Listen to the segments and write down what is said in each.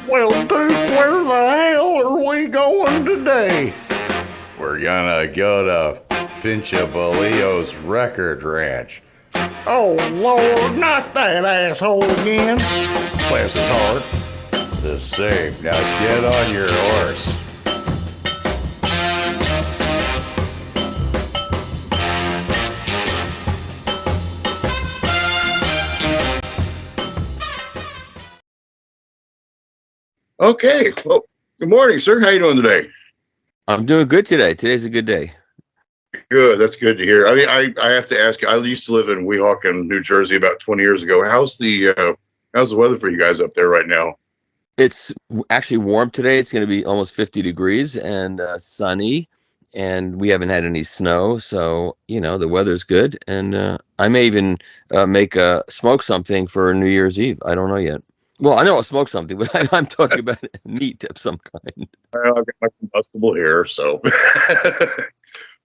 Well, Duke, where the hell are we going today? We're gonna go to Pinchabalio's record ranch. Oh, Lord, not that asshole again. Bless his heart. The same. Now get on your horse. Okay. Well, good morning, sir. How you doing today? I'm doing good today. Today's a good day. Good. That's good to hear. I mean, I have to ask you. I used to live in Weehawken, New Jersey, about 20 years ago. How's the weather for you guys up there right now? It's actually warm today. It's going to be almost 50 degrees and sunny, and we haven't had any snow, so the weather's good. And I may even smoke something for New Year's Eve. I don't know yet. Well, I know I'll smoke something, but I'm talking about meat of some kind. Well, I've got my combustible here, so.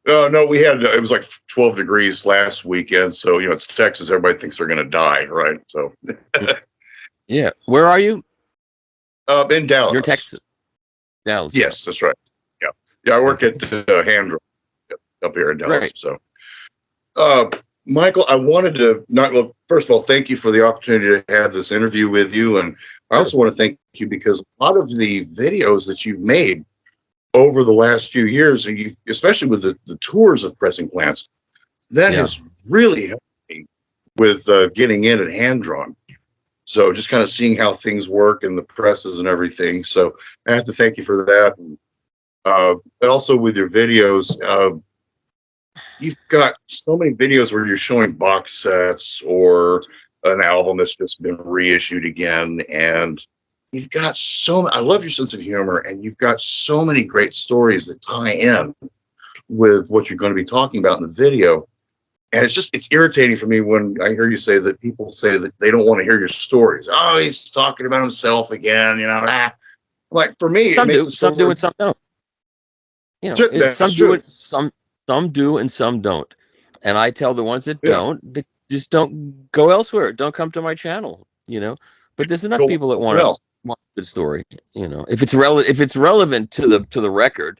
No, we had it was like 12 degrees last weekend, so it's Texas. Everybody thinks they're going to die, right? So. Yeah. Where are you? In Dallas. You're in Texas. Dallas. Yes, that's right. Yeah, yeah. I work at Handro up here in Dallas. Right. So, Michael, I wanted to first of all, thank you for the opportunity to have this interview with you, and I also want to thank you because a lot of the videos that you've made over the last few years, and you, especially with the tours of pressing plants, that has really helped me with getting in at hand drawn. So just kind of seeing how things work in the presses and everything. So I have to thank you for that. And, also with your videos, you've got so many videos where you're showing box sets or an album that's just been reissued again. And you've got I love your sense of humor, and you've got so many great stories that tie in with what you're going to be talking about in the video. And it's irritating for me when I hear you say that people say that they don't want to hear your stories. Oh, he's talking about himself again, Like for me, Some do, some do, and some don't. Some do it, some do, and some don't. And I tell the ones that don't, they just don't go elsewhere. Don't come to my channel. But there's enough people that want a good story. If it's relevant to the record,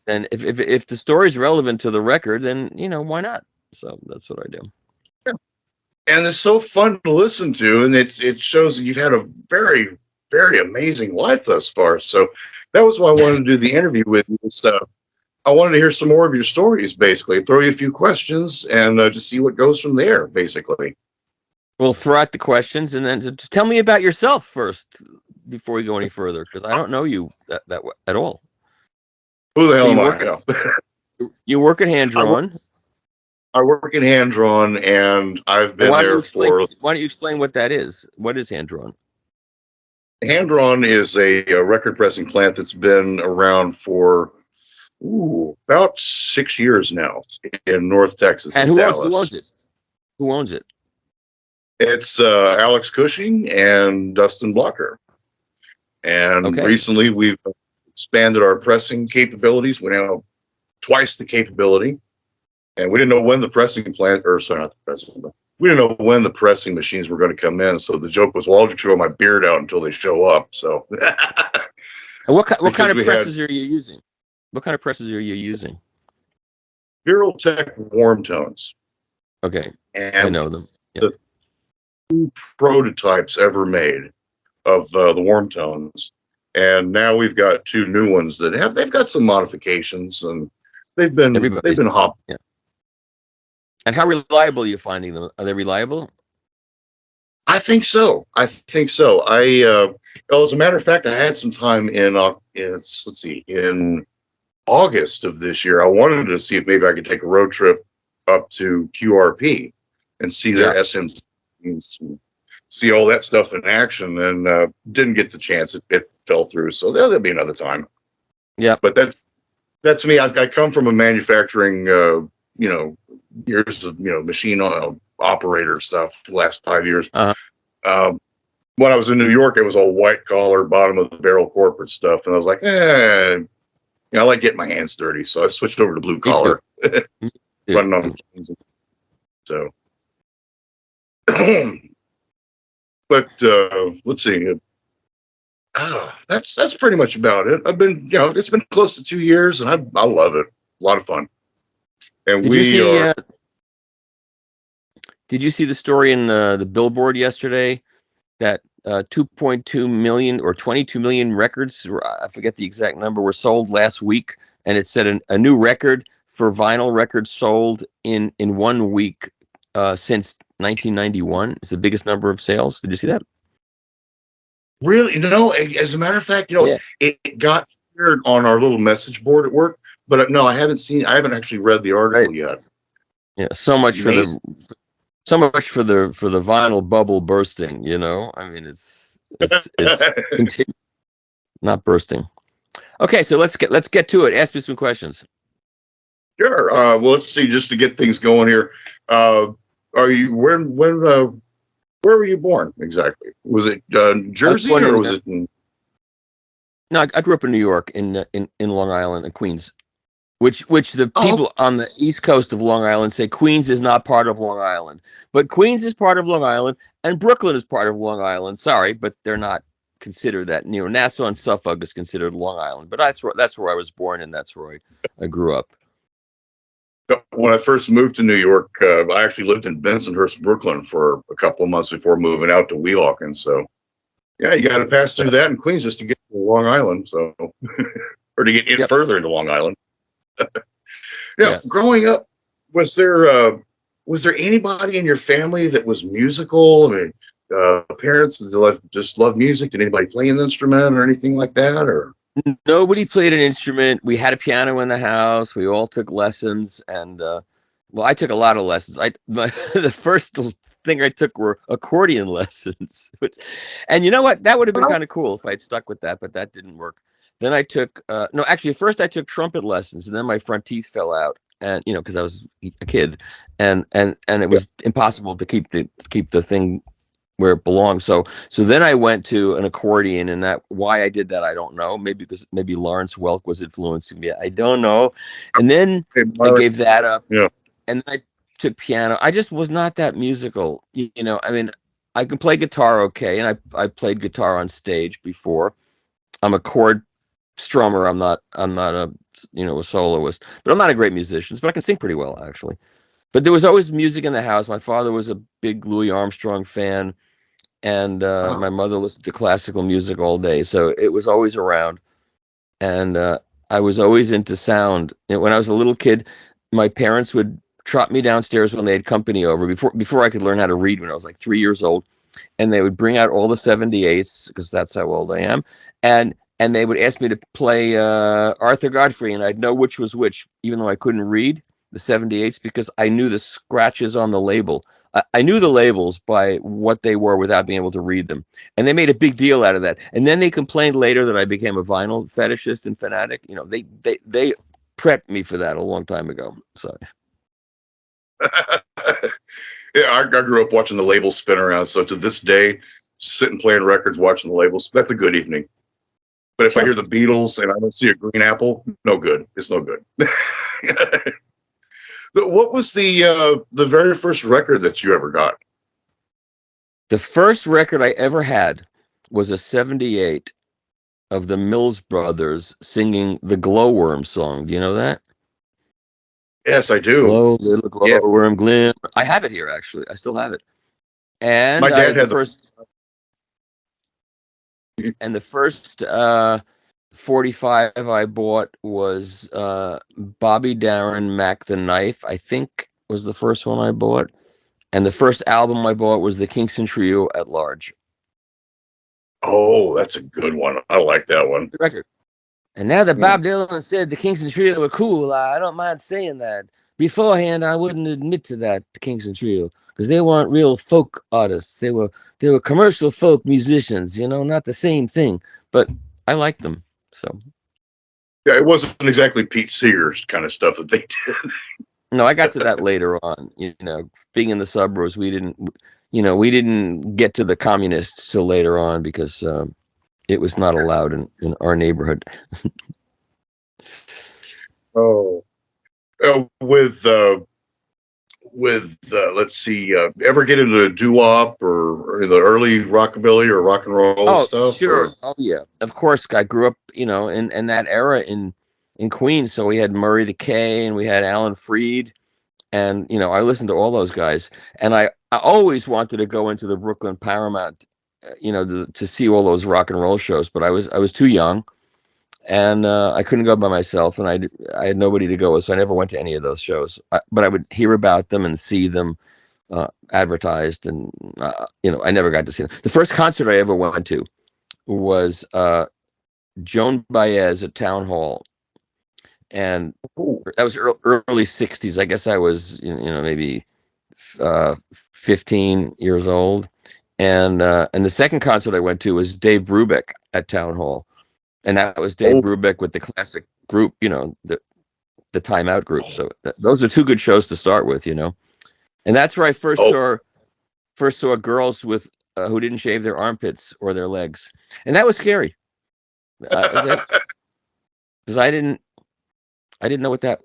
then if the story's relevant to the record, then why not? So that's what I do. Yeah. And it's so fun to listen to, and it shows that you've had a very, very amazing life thus far. So that was why I wanted to do the interview with you. So I wanted to hear some more of your stories, basically. Throw you a few questions and just see what goes from there, basically. Well, throw out the questions, and then just tell me about yourself first before we go any further, because I don't know you that at all. Who the hell am I? You work at Hand Drawn. I work at Hand Drawn, and I've been there for. Why don't you explain what that is? What is Hand Drawn? Hand Drawn is a record pressing plant that's been around for about 6 years now in North Texas. And who owns it? Who owns it? It's Alex Cushing and Dustin Blocker. And recently we've expanded our pressing capabilities. We now have twice the capability. And we didn't know when the pressing plant, or sorry, not the pressing, but we didn't know when the pressing machines were going to come in. So the joke was, well, I'll just grow my beard out until they show up. So. And what kind of presses are you using? What kind of presses are you using? Viraltech warm tones. Okay, and I know them. Yeah. The two prototypes ever made of the warm tones, and now we've got two new ones that they've got some modifications, and they've been hopped. Yeah. And how reliable are you finding them? Are they reliable? I think so. As a matter of fact, I had some time in August of this year. I wanted to see if maybe I could take a road trip up to QRP and see their SMs, see all that stuff in action, and didn't get the chance. It fell through, so there'll be another time. Yeah, but that's me. I come from a manufacturing, years of machine operator stuff. The last 5 years. When I was in New York, it was all white collar, bottom of the barrel corporate stuff, and I was like, I like getting my hands dirty, so I switched over to blue collar. Running on. So But let's see. That's pretty much about it. I've been, it's been close to 2 years, and I love it. A lot of fun. And Did you we see? are. Did you see the story in the Billboard yesterday that 2.2 million or 22 million records, I forget the exact number, were sold last week, and it said a new record for vinyl records sold in 1 week since 1991. It's the biggest number of sales. Did you see that? Really? No, as a matter of fact, Yeah. it got shared on our little message board at work, but no, I haven't actually read the article yet. Yeah, so much for the vinyl bubble bursting, I mean, it's not bursting. Okay, so let's get to it. Ask me some questions. Sure. Well, let's see, just to get things going here. Are you where were you born exactly? Was it Jersey or was it in? No, I grew up in New York, in Long Island and Queens, which the people on the East Coast of Long Island say Queens is not part of Long Island, but Queens is part of Long Island and Brooklyn is part of Long Island. Sorry, but they're not considered that. Nassau and Suffolk is considered Long Island, but that's where I was born and that's where I grew up. When I first moved to New York, I actually lived in Bensonhurst, Brooklyn for a couple of months before moving out to Weehawken. So, yeah, you got to pass through that in Queens just to get to Long Island. So, or to get in further into Long Island. Growing up, was there anybody in your family that was musical? I mean, parents that just love music. Did anybody play an instrument or anything like that? Or nobody played an instrument. We had a piano in the house. We all took lessons, and well, I took a lot of lessons. The first thing I took were accordion lessons, and you know what? That would have been kind of cool if I'd stuck with that, but that didn't work. Then I took no, actually, first I took trumpet lessons, and then my front teeth fell out, and because I was a kid, and it was impossible to keep the thing where it belongs. So then I went to an accordion, and why I did that, I don't know. Maybe because Lawrence Welk was influencing me. I don't know. And then I gave that up. Yeah. And then I took piano. I just was not that musical. I mean, I can play guitar okay, and I played guitar on stage before. I'm a chord strummer. I'm not a a soloist, but I'm not a great musician, but I can sing pretty well actually. But there was always music in the house. My father was a big Louis Armstrong fan, and my mother listened to classical music all day, so it was always around. And I was always into sound. When I was a little kid, my parents would trot me downstairs when they had company over, before I could learn how to read, when I was like 3 years old, and they would bring out all the 78s, because that's how old I am, and they would ask me to play Arthur Godfrey, and I'd know which was which, even though I couldn't read the 78s, because I knew the scratches on the label. I knew the labels by what they were without being able to read them. And they made a big deal out of that. And then they complained later that I became a vinyl fetishist and fanatic. They prepped me for that a long time ago. So yeah, I grew up watching the labels spin around. So to this day, sitting playing records, watching the labels, that's a good evening. But if I hear the Beatles and I don't see a green apple, no good. It's no good. What was the very first record that you ever got? The first record I ever had was a 78 of the Mills Brothers singing the Glowworm song. Do you know that? Yes, I do. Glow, little glowworm, glimmer. I have it here, actually. I still have it. And my dad had the first 45 I bought was Bobby Darin, Mac the Knife, I think was the first one I bought. And the first album I bought was the Kingston Trio at Large. Oh, that's a good one. I like that one. The record. And now that Bob Dylan said the Kingston Trio were cool, I don't mind saying that. Beforehand, I wouldn't admit to that, the Kingston Trio, because they weren't real folk artists. They were commercial folk musicians, not the same thing. But I liked them. So yeah, it wasn't exactly Pete Seeger's kind of stuff that they did. No, I got to that later on. Being in the suburbs, we didn't get to the communists till later on, because it was not allowed in our neighborhood. Oh, with with let's see, ever get into doo-wop or the early rockabilly or rock and roll Oh, stuff? sure. Or Oh, yeah. Of course, I grew up, in that era in Queens. So we had Murray the K, and we had Alan Freed, and I listened to all those guys. And I always wanted to go into the Brooklyn Paramount, to see all those rock and roll shows, but I was too young, and I couldn't go by myself, and I had nobody to go with, so I never went to any of those shows. But I would hear about them and see them advertised, and I never got to see them. The first concert I ever went to was Joan Baez at Town Hall, and that was early '60s. I guess I was maybe 15 years old, and the second concert I went to was Dave Brubeck at Town Hall, and that was Dave Brubeck with the classic group, the Time Out group. So those are two good shows to start with, and that's where I first saw girls with who didn't shave their armpits or their legs, and that was scary. Because I didn't know what that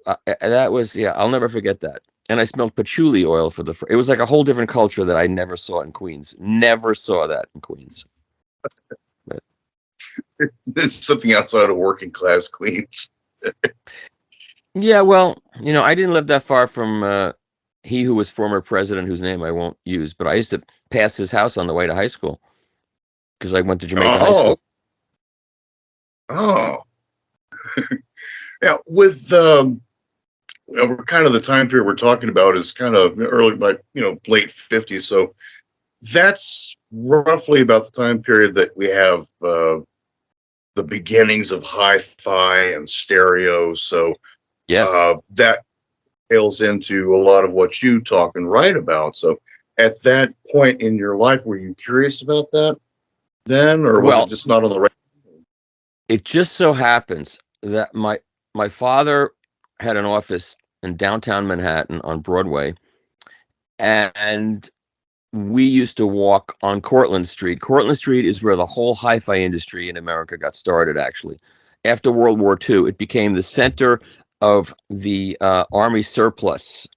was. Yeah, I'll never forget that. And I smelled patchouli oil for it was like a whole different culture that I never saw in Queens. Never saw that in Queens. But, it's something outside of working class Queens. yeah, well, I didn't live that far from he who was former president, whose name I won't use, but I used to pass his house on the way to high school because I went to Jamaica High School. Oh, yeah. With we're kind of the time period we're talking about is kind of early, like late '50s. So that's roughly about the time period that we have the beginnings of hi-fi and stereo. So Yes, that tails into a lot of what you talk and write about. So at that point in your life, were you curious about that then, or was it just not on the radar? it just so happens that my father had an office in downtown Manhattan on Broadway, and we used to walk on Cortlandt Street. Cortlandt Street is where the whole hi-fi industry in America got started, actually. After World War II, it became the center of the Army surplus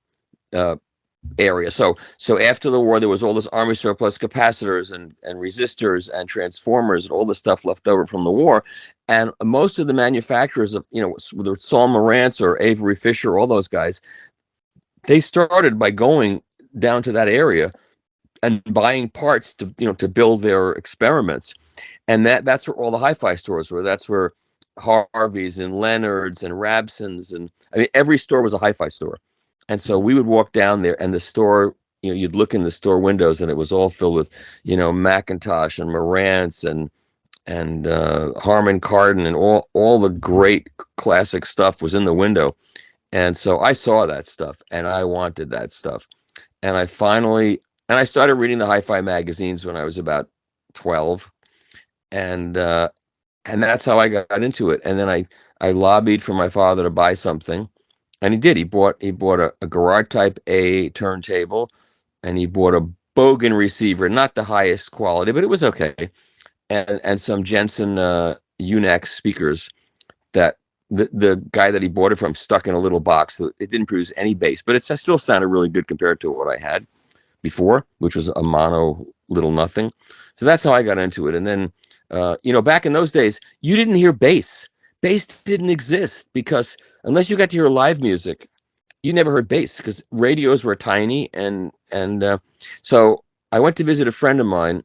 area. So after the war, there was all this Army surplus capacitors and resistors and transformers and all the stuff left over from the war. And most of the manufacturers of, whether it's Saul Marantz or Avery Fisher, all those guys, they started by going down to that area and buying parts to build their experiments. And that's where all the hi-fi stores were. That's where Harvey's and Leonard's and Rabson's, and I mean, every store was a hi-fi store. And so we would walk down there, and the store, you'd look in the store windows, and it was all filled with, Macintosh and Marantz and Harman Kardon, and all the great classic stuff was in the window. And so I saw that stuff, and I wanted that stuff. And I started reading the hi-fi magazines when I was about 12, and that's how I got into it. And then I lobbied for my father to buy something, and he did. He bought a Garage Type A turntable, and he bought a Bogan receiver, not the highest quality, but it was okay, and some Jensen UNAX speakers that the guy that he bought it from stuck in a little box. So it didn't produce any bass, but it still sounded really good compared to what I had before, which was a mono little nothing. So that's how I got into it. And then, back in those days, you didn't hear bass. Bass didn't exist because unless you got to hear live music, you never heard bass because radios were tiny. And so I went to visit a friend of mine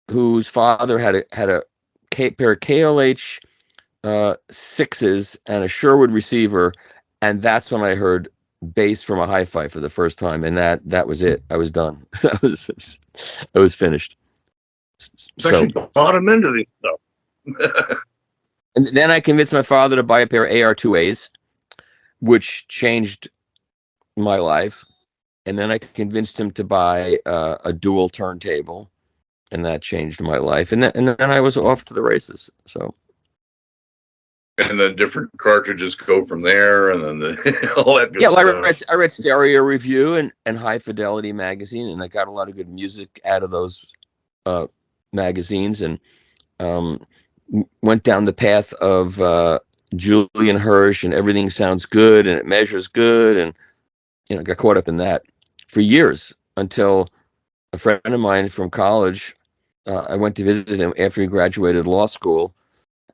whose father had a pair of KLH sixes and a Sherwood receiver, and that's when I heard bass from a hi-fi for the first time, and that was it. I was done. I was finished. It's actually bottom into these stuff. And then I convinced my father to buy a pair of AR2As, which changed my life. And then I convinced him to buy a dual turntable, and that changed my life. And then I was off to the races. So. And then different cartridges go from there, and then all that good stuff. I read Stereo Review and High Fidelity magazine, and I got a lot of good music out of those magazines, and went down the path of Julian Hirsch and Everything Sounds Good and It Measures Good, and got caught up in that. for years until a friend of mine from college, I went to visit him after he graduated law school.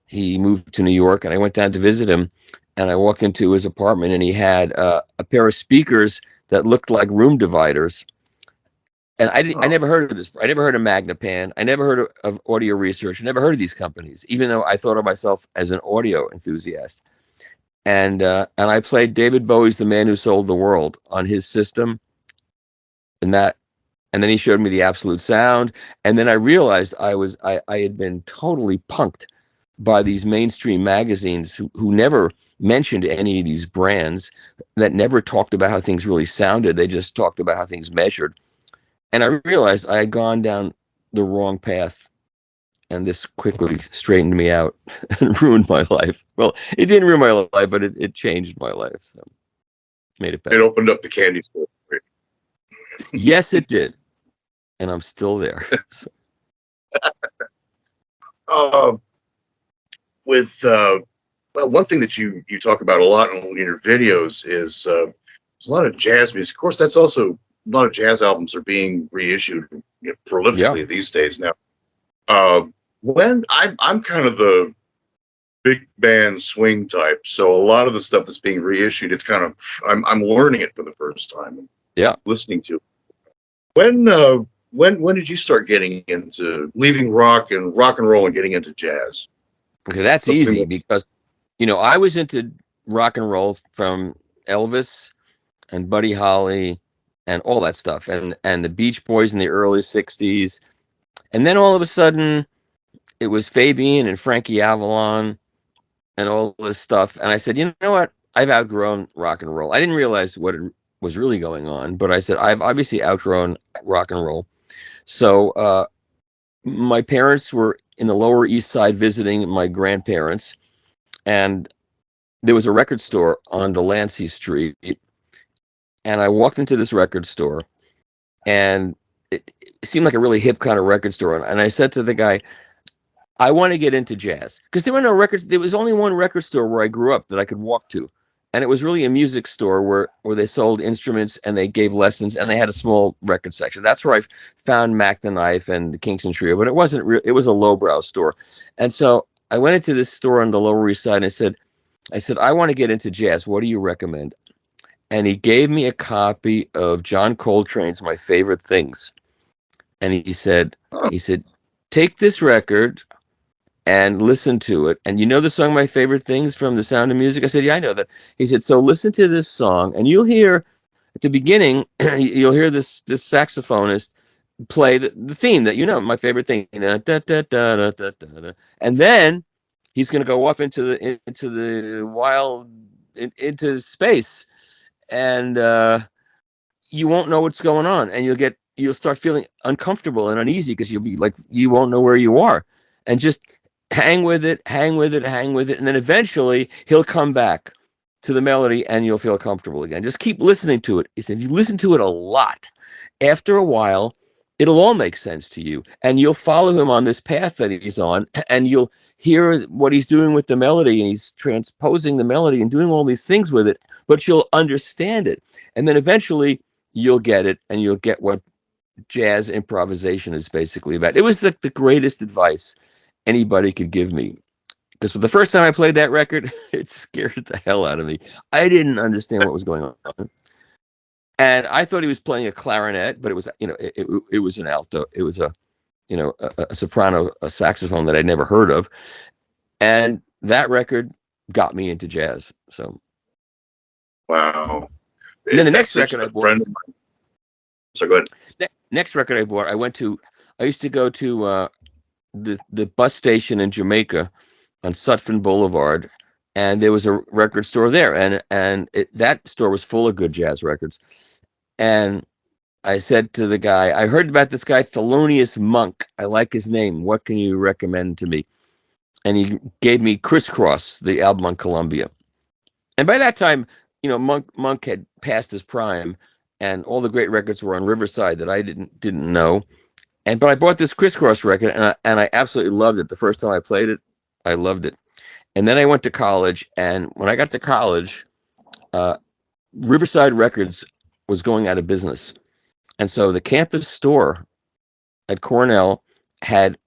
He moved to New York, and I went down to visit him, and I walked into his apartment, and he had a pair of speakers that looked like room dividers. And I never heard of this. I never heard of Magnapan. I never heard of Audio Research. I never heard of these companies, even though I thought of myself as an audio enthusiast. And I played David Bowie's "The Man Who Sold the World" on his system, and then he showed me the absolute sound, and then I realized I had been totally punked by these mainstream magazines who never mentioned any of these brands, that never talked about how things really sounded. They just talked about how things measured. And I realized I had gone down the wrong path, and this quickly straightened me out and ruined my life. Well, it didn't ruin my life, but it changed my life. So made it better. It opened up the candy store. Yes, it did. And I'm still there. So. Well, one thing that you talk about a lot in your videos is there's a lot of jazz music. Of course, that's also a lot of jazz albums are being reissued, prolifically these days now. When I'm kind of the big band swing type, so a lot of the stuff that's being reissued, it's kind of I'm learning it for the first time. Listening to it. When did you start getting into leaving rock and roll and getting into jazz? Okay, that's easy because I was into rock and roll from Elvis and Buddy Holly and all that stuff, and the Beach Boys in the early '60s, and then all of a sudden it was Fabian and Frankie Avalon and all this stuff, and I said, you know what? I've outgrown rock and roll. I didn't realize what was really going on, but I said I've obviously outgrown rock and roll. So my parents were in the Lower East Side visiting my grandparents, and there was a record store on Delancey Street, and I walked into this record store, and it seemed like a really hip kind of record store, and I said to the guy, I want to get into jazz, because there were no records. There was only one record store where I grew up that I could walk to, and it was really a music store where they sold instruments and they gave lessons, and they had a small record section. That's where I found Mac the Knife and the Kingston Trio, but it wasn't real. It was a lowbrow store. And so I went into this store on the Lower East Side, and I said, I want to get into jazz. What do you recommend? And he gave me a copy of John Coltrane's My Favorite Things. And he said, take this record and listen to it. And you know the song My Favorite Things from The Sound of Music? I said, yeah, I know that. He said, so listen to this song, and you'll hear at the beginning, you'll hear this saxophonist play the theme that My Favorite Thing. Da, da, da, da, da, da. And then he's going to go off into the wild, into space, and you won't know what's going on, and you'll start feeling uncomfortable and uneasy because you'll be like, you won't know where you are, and just hang with it, and then eventually he'll come back to the melody and you'll feel comfortable again. Just keep listening to it. He said, if you listen to it a lot, after a while, it'll all make sense to you, and you'll follow him on this path that he's on, and you'll hear what he's doing with the melody, and he's transposing the melody and doing all these things with it, but you'll understand it. And then eventually you'll get it, and you'll get what jazz improvisation is basically about. It was the greatest advice anybody could give me, because for the first time I played that record, it scared the hell out of me. I didn't understand what was going on, and I thought he was playing a clarinet, but it was it was an alto. It was a soprano, a saxophone that I'd never heard of, and that record got me into jazz. So wow. And then the next record I bought. So go ahead. Next record I bought, I used to go to the bus station in Jamaica on Sutphin Boulevard, and there was a record store there, and that store was full of good jazz records. And I said to the guy, I heard about this guy Thelonious Monk. I like his name. What can you recommend to me? And he gave me Crisscross, the album on Columbia. And by that time, Monk had passed his prime, and all the great records were on Riverside that I didn't know. But I bought this Crisscross record, and I absolutely loved it. The first time I played it, I loved it. And then I went to college, and when I got to college, Riverside Records was going out of business. And so the campus store at Cornell had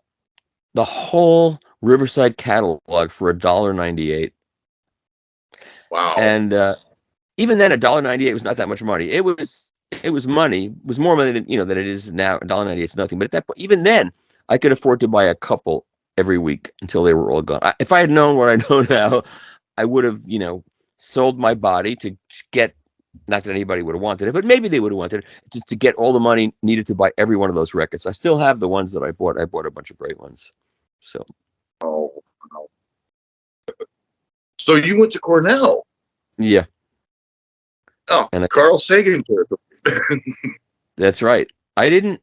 the whole Riverside catalog for $1.98. Wow. And even then, $1.98 was not that much money. It was money. It was more money than than it is now. $1.98 is nothing. But at that point, even then, I could afford to buy a couple every week until they were all gone. If I had known what I know now, I would have sold my body to get. Not that anybody would have wanted it, but maybe they would have wanted it just to get all the money needed to buy every one of those records. I still have the ones that I bought. I bought a bunch of great ones. So. Oh, wow. So you went to Cornell? Yeah. Oh, And Carl Sagan. That's right. I didn't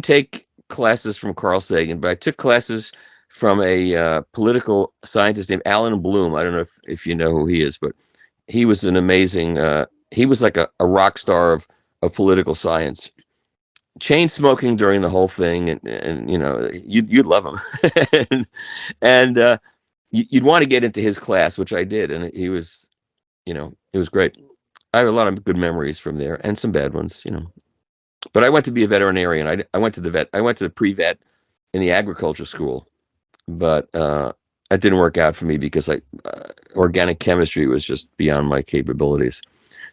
take classes from Carl Sagan, but I took classes from a political scientist named Alan Bloom. I don't know if you know who he is, but he was an amazing. He was like a rock star of political science. Chain smoking during the whole thing, and you'd love him, and you'd want to get into his class, which I did, and he was, it was great. I have a lot of good memories from there, and some bad ones, But I went to be a veterinarian. I went to the pre-vet in the agriculture school, but that didn't work out for me because organic chemistry was just beyond my capabilities.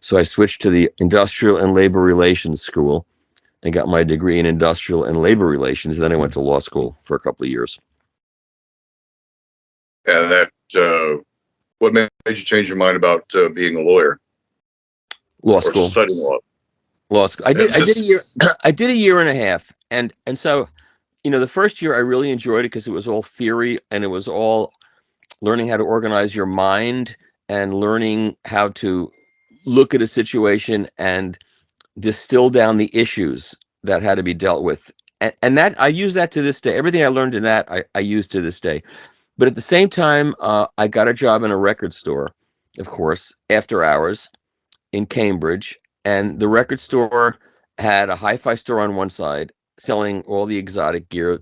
So I switched to the industrial and labor relations school and got my degree in industrial and labor relations. Then I went to law school for a couple of years. And that, what made you change your mind about being a lawyer? Law school. Or studying law? Law school. I did a year. I did a year and a half, and so, the first year I really enjoyed it because it was all theory and it was all learning how to organize your mind and learning how to look at a situation and distill down the issues that had to be dealt with. And that I use that to this day. Everything I learned in that I use to this day. But at the same time, I got a job in a record store, of course, after hours in Cambridge. And the record store had a hi-fi store on one side selling all the exotic gear.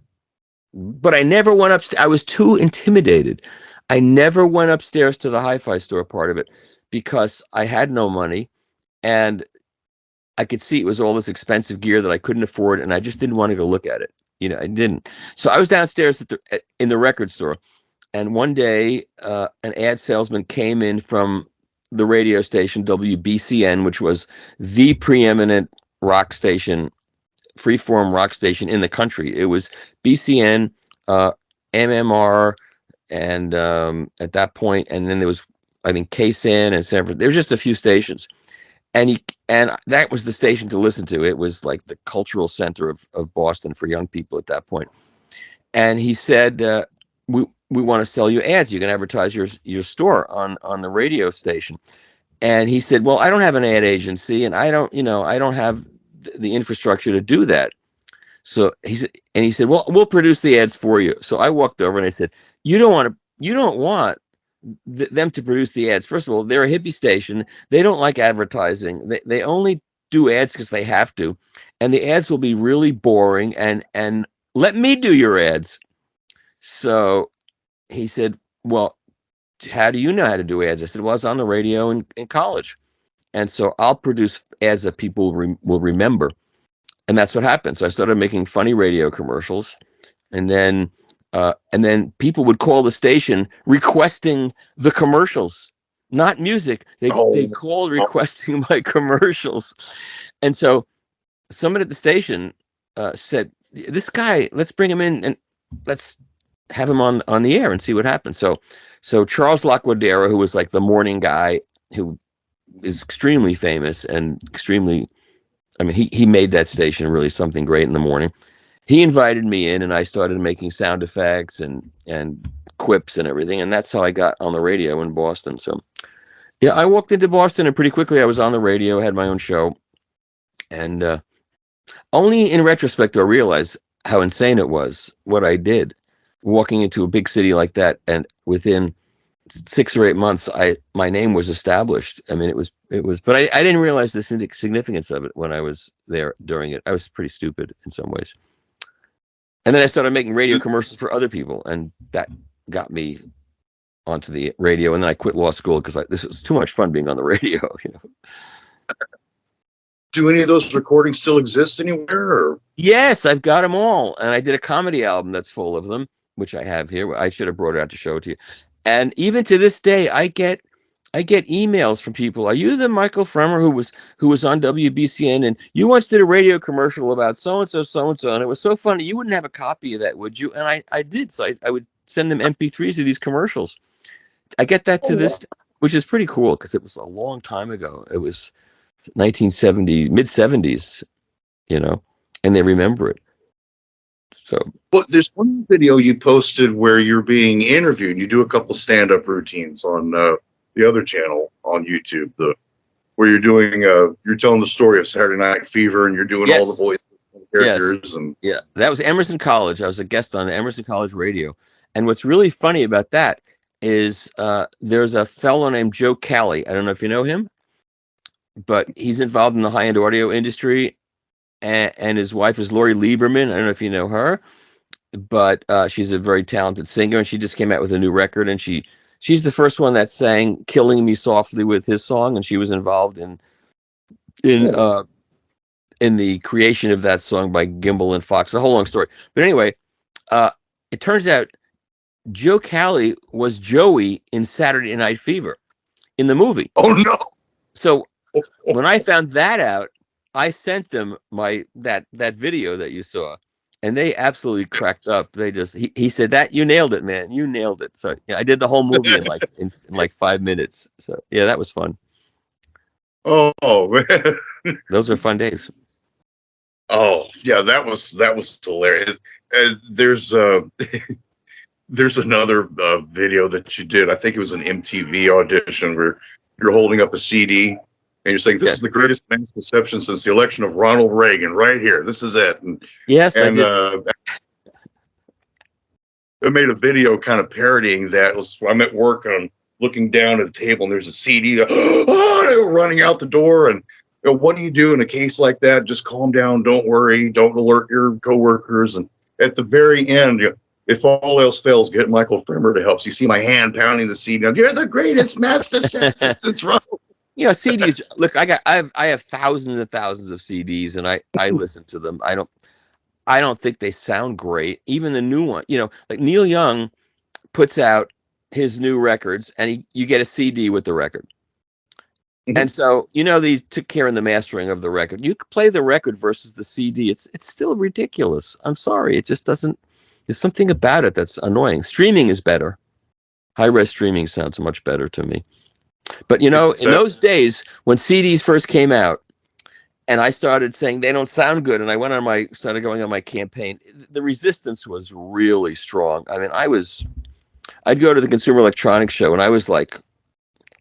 But I never went upstairs. I was too intimidated. I never went upstairs to the hi-fi store part of it because I had no money and I could see it was all this expensive gear that I couldn't afford, and I just didn't want to go look at it. I didn't. So I was downstairs in the record store, and one day an ad salesman came in from the radio station WBCN, which was the preeminent rock station, freeform rock station in the country. It was BCN, MMR, and at that point, and then there was, I think, KSAN and San Francisco. There were just a few stations. And that was the station to listen to. It was like the cultural center of Boston for young people at that point. And he said, we want to sell you ads. You can advertise your store on the radio station. And he said, well, I don't have an ad agency and I don't have the infrastructure to do that. So he said, well, we'll produce the ads for you. So I walked over and I said, you don't want them to produce the ads. First of all, they're a hippie station. They don't like advertising. They only do ads because they have to, and the ads will be really boring. And let me do your ads. So he said, well, how do you know how to do ads? I said, well, I was on the radio in college, and so I'll produce ads that people will remember. And that's what happened. So I started making funny radio commercials, and then people would call the station requesting the commercials, not music. They called requesting my commercials. And so someone at the station said, this guy, let's bring him in and let's have him on the air and see what happens. So Charles Laquadera, who was like the morning guy, who is extremely famous and extremely, I mean, he made that station really something great in the morning. He invited me in and I started making sound effects and quips and everything. And that's how I got on the radio in Boston. So yeah, I walked into Boston and pretty quickly I was on the radio, had my own show. And only in retrospect do I realize how insane it was, what I did, walking into a big city like that. And within 6 or 8 months, my name was established. I mean, it was, but I didn't realize the significance of it when I was there during it. I was pretty stupid in some ways. And then I started making radio commercials for other people, and that got me onto the radio. And then I quit law school because this was too much fun being on the radio. Do any of those recordings still exist anywhere? Or? Yes, I've got them all, and I did a comedy album that's full of them, which I have here. I should have brought it out to show it to you. And even to this day, I get emails from people. Are you the Michael Fremer who was on WBCN, and you once did a radio commercial about so and so, and it was so funny. You wouldn't have a copy of that, would you? And I did. So I would send them MP3s of these commercials. I get that to this, which is pretty cool because it was a long time ago. It was 1970s, mid 70s, you know, and they remember it. So, but there's one video you posted where you're being interviewed. You do a couple stand-up routines on the other channel on YouTube, where you're doing you're telling the story of Saturday Night Fever, and you're doing all the voices and characters. And yeah, that was Emerson College. I was a guest on Emerson College Radio, and what's really funny about that is there's a fellow named Joe Cali. I don't know if you know him, but he's involved in the high-end audio industry, and his wife is Lori Lieberman. I don't know if you know her, but she's a very talented singer, and she just came out with a new record, and she's the first one that sang "Killing Me Softly" with his song, and she was involved in the creation of that song by Gimbel and Fox. A whole long story, but anyway, it turns out Joe Cali was Joey in Saturday Night Fever in the movie. Oh no! So when I found that out, I sent them that video that you saw, and they absolutely cracked up. They just he said that you nailed it, man. You nailed it. So yeah, I did the whole movie in like 5 minutes. So yeah, that was fun. Oh man, those are fun days. Oh yeah, that was hilarious. There's another video that you did. I think it was an MTV audition where you're holding up a CD and you're saying, "This is the greatest mass deception since the election of Ronald Reagan." Right here, this is it. And yes, and I did. I made a video kind of parodying that. I'm at work and I'm looking down at a table and there's a CD. Oh, they were running out the door. And you know, what do you do in a case like that? Just calm down. Don't worry. Don't alert your coworkers. And at the very end, if all else fails, get Michael Fremer to help. So you see my hand pounding the CD. You're the greatest mass deception since Ronald. You know, CDs. Look, I have thousands and thousands of CDs, and I listen to them. I don't think they sound great. Even the new one, you know, like Neil Young puts out his new records, and you get a CD with the record. Mm-hmm. And so, you know, they took care of the mastering of the record. You play the record versus the CD. It's still ridiculous. I'm sorry, it just doesn't. There's something about it that's annoying. Streaming is better. High-res streaming sounds much better to me. But, you know, in those days when CDs first came out and I started saying they don't sound good and I started going on my campaign, the resistance was really strong. I mean, I'd go to the Consumer Electronics Show and I was like,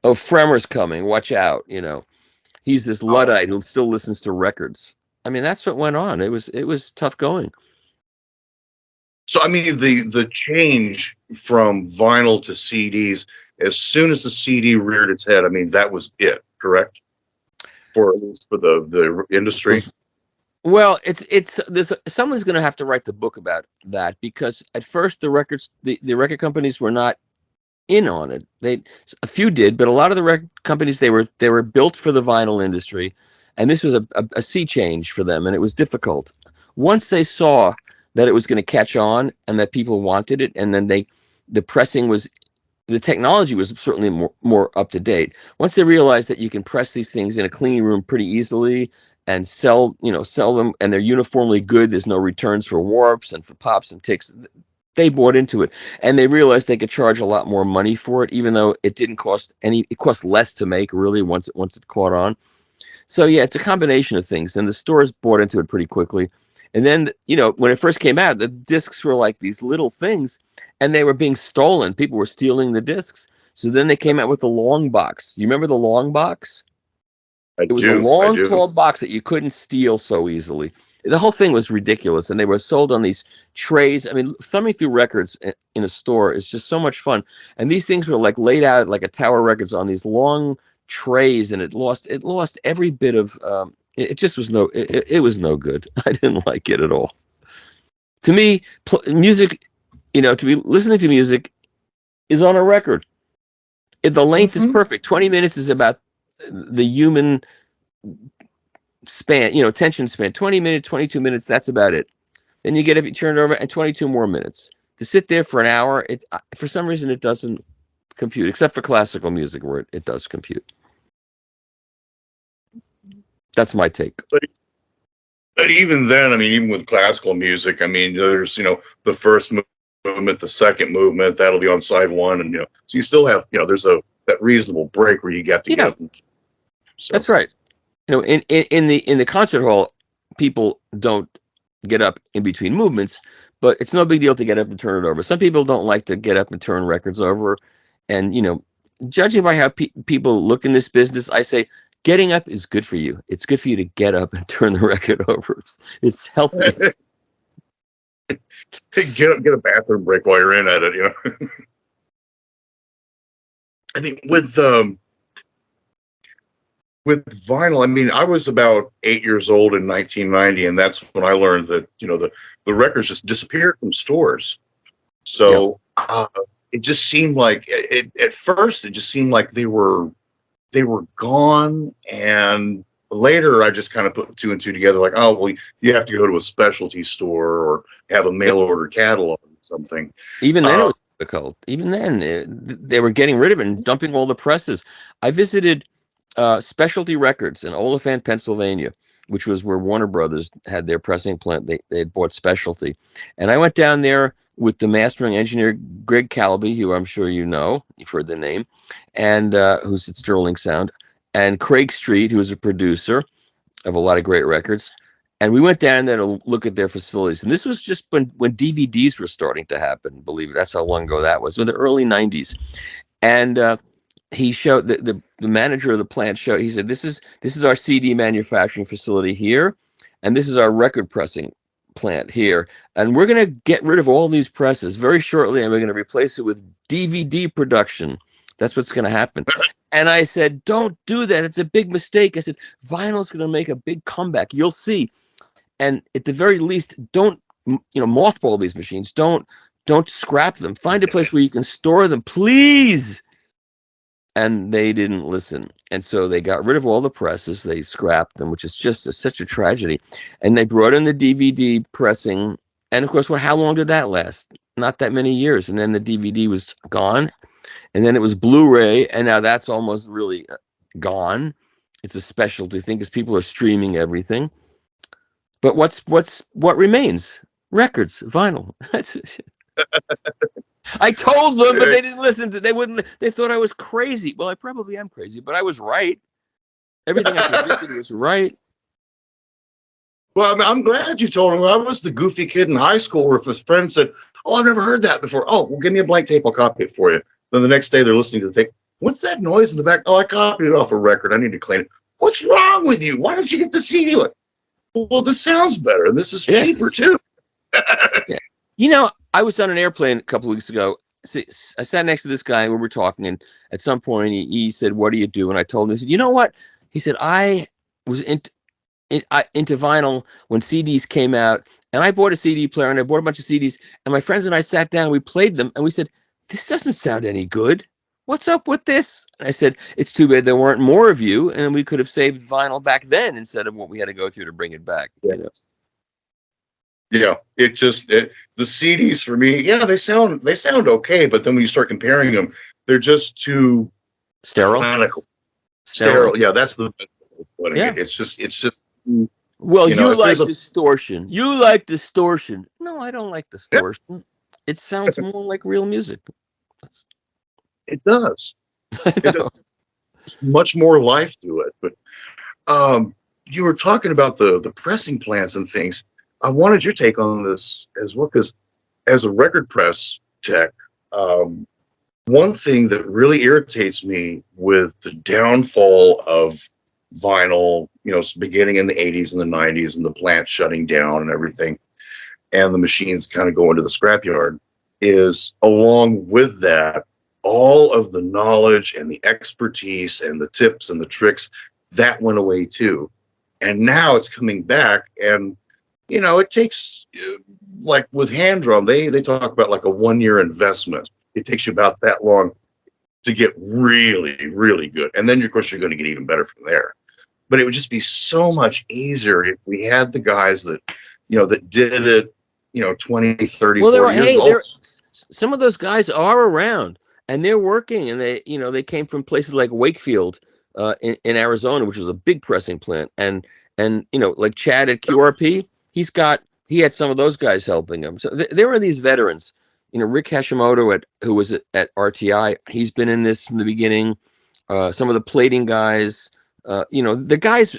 oh, Fremer's coming, watch out, you know. He's this Luddite who still listens to records. I mean, that's what went on. It was tough going. So, I mean, the change from vinyl to CDs, as soon as the CD reared its head, I mean, that was it, correct? For the industry? Well, someone's going to have to write the book about that because at first the record companies were not in on it. A few did, but a lot of the record companies, they were built for the vinyl industry, and this was a sea change for them, and it was difficult. Once they saw that it was going to catch on and that people wanted it, and then the technology was certainly more up to date. Once they realized that you can press these things in a clean room pretty easily and sell them, and they're uniformly good, there's no returns for warps and for pops and ticks, they bought into it, and they realized they could charge a lot more money for it, even though it didn't cost it cost less to make really once it caught on. So yeah, it's a combination of things, and the stores bought into it pretty quickly. And then, you know, when it first came out, the discs were like these little things, and they were being stolen. People were stealing the discs. So then they came out with the long box. You remember the long box? It was a long, tall box that you couldn't steal so easily. The whole thing was ridiculous, and they were sold on these trays. I mean, thumbing through records in a store is just so much fun. And these things were like laid out like a Tower Records on these long trays, and it lost every bit of. It just was it was no good. I didn't like it at all. To me, music, you know, to be listening to music is on a record. The length is perfect. 20 minutes is about the human span, attention span, 20 minutes, 22 minutes, that's about it. Then you get up, you turn it over, and 22 more minutes. To sit there for an hour, for some reason it doesn't compute, except for classical music where it does compute. That's my take. But even then, I mean, even with classical music, I mean, there's, the first movement, the second movement, that'll be on side one. And, so you still have, there's that reasonable break where you get to get. So. That's right. In the concert hall, people don't get up in between movements, but it's no big deal to get up and turn it over. Some people don't like to get up and turn records over. And, judging by how people look in this business, I say, getting up is good for you. It's good for you to get up and turn the record over. It's healthy. Get a bathroom break while you're in at it, I mean, with vinyl, I mean, I was about 8 years old in 1990, and that's when I learned that, the records just disappeared from stores. So it just seemed like, at first, it just seemed like they were gone, and later I just kind of put two and two together, like, oh well, you have to go to a specialty store or have a mail order catalog or something. Even then it was difficult. Even then they were getting rid of it and dumping all the presses. I visited Specialty Records in Oliphant, Pennsylvania, which was where Warner Brothers had their pressing plant. They had bought Specialty, and I went down there with the mastering engineer, Greg Calby, who I'm sure you've heard the name, and who's at Sterling Sound, and Craig Street, who was a producer of a lot of great records. And we went down there to look at their facilities. And this was just when DVDs were starting to happen, believe it. That's how long ago that was, in the early 90s. And he showed, the manager of the plant showed, he said, this is our CD manufacturing facility here, and this is our record pressing plant here, and we're going to get rid of all these presses very shortly, and we're going to replace it with DVD production. That's what's going to happen. And I said, don't do that. It's a big mistake. I said, vinyl's going to make a big comeback. You'll see. And at the very least, don't mothball these machines. Don't scrap them. Find a place where you can store them, please. And they didn't listen. And so they got rid of all the presses. They scrapped them, which is just such a tragedy. And they brought in the DVD pressing. And of course, how long did that last? Not that many years. And then the DVD was gone. And then it was Blu-ray. And now that's almost really gone. It's a specialty thing because people are streaming everything. But what remains? Records, vinyl. I told them, but they didn't listen. They thought I was crazy. Well, I probably am crazy, but I was right. Everything I predicted was right. Well, I mean, I'm glad you told him. I was the goofy kid in high school where if his friend said, oh, I've never heard that before. Oh, well, give me a blank tape. I'll copy it for you. Then the next day they're listening to the tape. What's that noise in the back? Oh, I copied it off a record. I need to clean it. What's wrong with you? Why don't you get the CD? Like, well, this sounds better. And this is cheaper, too. Yeah. I was on an airplane a couple of weeks ago. I sat next to this guy and we were talking, and at some point he said, what do you do? And I told him, he said, you know what? He said, I was into vinyl when CDs came out, and I bought a CD player and I bought a bunch of CDs, and my friends and I sat down and we played them, and we said, this doesn't sound any good. What's up with this? And I said, it's too bad there weren't more of you, and we could have saved vinyl back then instead of what we had to go through to bring it back. Yeah, the CDs for me, they sound okay, but then when you start comparing them, they're just too sterile. Sterile. Yeah, that's the best way of putting it. It's just. Well, you like distortion. You like distortion. No, I don't like distortion. Yeah. It sounds more like real music. It does. It does. Much more life to it. But you were talking about the pressing plants and things. I wanted your take on this as well, because as a record press tech, one thing that really irritates me with the downfall of vinyl, beginning in the 80s and the 90s and the plant shutting down and everything, and the machines kind of go into the scrapyard, is along with that, all of the knowledge and the expertise and the tips and the tricks, that went away too. And now it's coming back, and it takes, like with hand drum, they talk about like a 1-year investment. It takes you about that long to get really, really good. And then, of course, you're going to get even better from there. but it would just be so much easier if we had the guys that, you know, that did it, you know, 20, 30, Well, 40 years ago. some of those guys are around and they're working, and they came from places like Wakefield, in Arizona, which is a big pressing plant, and like Chad at QRP, he had some of those guys helping him. So there are these veterans, Rick Hashimoto who was at RTI. He's been in this from the beginning. Some of the plating guys, the guys,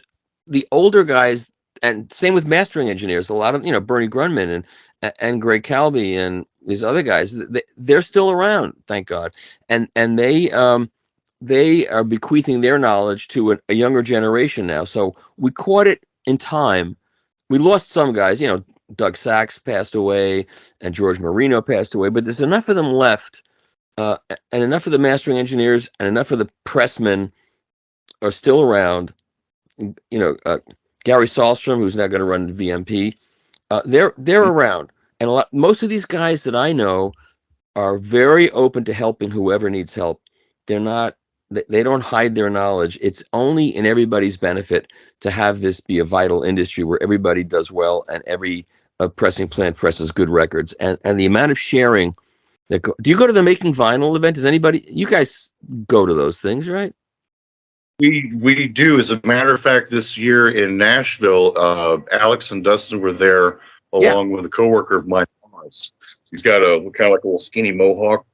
the older guys, and same with mastering engineers. A lot of Bernie Grunman and Greg Calby and these other guys. They're still around, thank God, and they are bequeathing their knowledge to a younger generation now. So we caught it in time. We lost some guys, Doug Sachs passed away and George Marino passed away, but there's enough of them left, and enough of the mastering engineers and enough of the pressmen are still around. Gary Sahlstrom, who's now going to run VMP, they're around, and most of these guys that I know are very open to helping whoever needs help. They don't hide their knowledge. It's only in everybody's benefit to have this be a vital industry where everybody does well and every pressing plant presses good records. And the amount of sharing do you go to the Making Vinyl event? Does anybody, you guys go to those things, right? We do. As a matter of fact, this year in Nashville, Alex and Dustin were there along with a coworker of mine. He's got a kind of like a little skinny mohawk,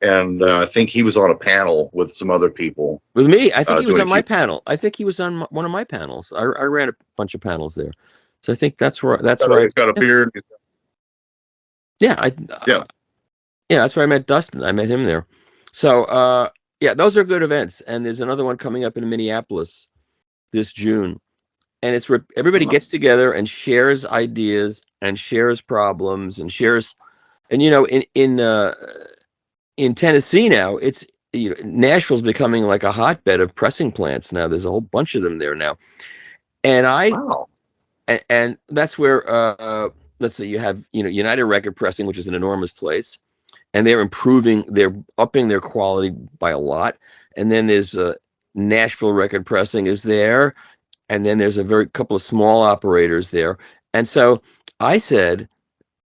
and I think he was on a panel with some other people. With me, I think he was on my panel. I think he was on one of my panels. I ran a bunch of panels there, so I think that's where he's got a beard. Yeah, that's where I met Dustin. I met him there. So those are good events, and there's another one coming up in Minneapolis this June, and it's where everybody gets together and shares ideas and shares problems and shares. And in Tennessee now, it's Nashville's becoming like a hotbed of pressing plants now. There's a whole bunch of them there now, and and that's where let's say you have United Record Pressing, which is an enormous place, and they're upping their quality by a lot. And then there's Nashville Record Pressing is there, and then there's a couple of small operators there. And so I said,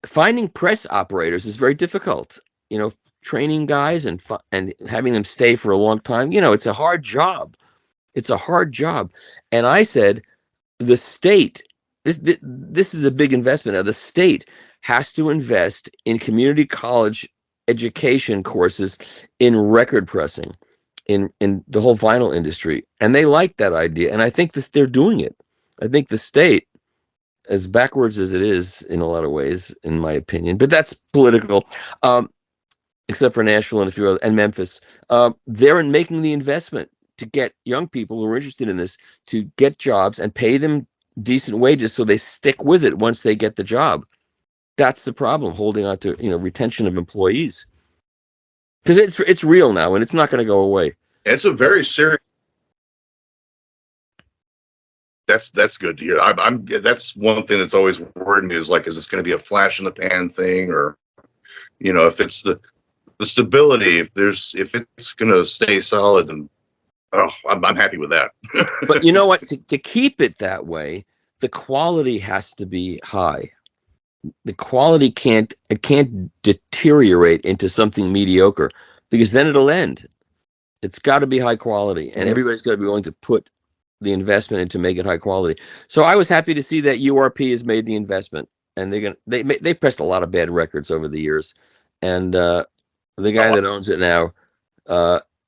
finding press operators is very difficult. Training guys and having them stay for a long time. It's a hard job. It's a hard job. And I said, the state, this is a big investment. Now, the state has to invest in community college education courses in record pressing, in the whole vinyl industry. And they like that idea. And I think they're doing it. I think the state, as backwards as it is in a lot of ways, in my opinion, but that's political, except for Nashville and a few other, and Memphis, they're making the investment to get young people who are interested in this to get jobs and pay them decent wages so they stick with it once they get the job. That's the problem, holding on to retention of employees, because it's real now and it's not going to go away. It's a very serious. That's good to hear. That's one thing that's always worried me, is this going to be a flash in the pan thing, or if it's the stability, if it's going to stay solid, then I'm happy with that. But you know what? To keep it that way, the quality has to be high. The quality can't deteriorate into something mediocre, because then it'll end. It's got to be high quality, and everybody's got to be willing to put the investment into make it high quality. So I was happy to see that URP has made the investment, and they pressed a lot of bad records over the years, and the guy that owns it now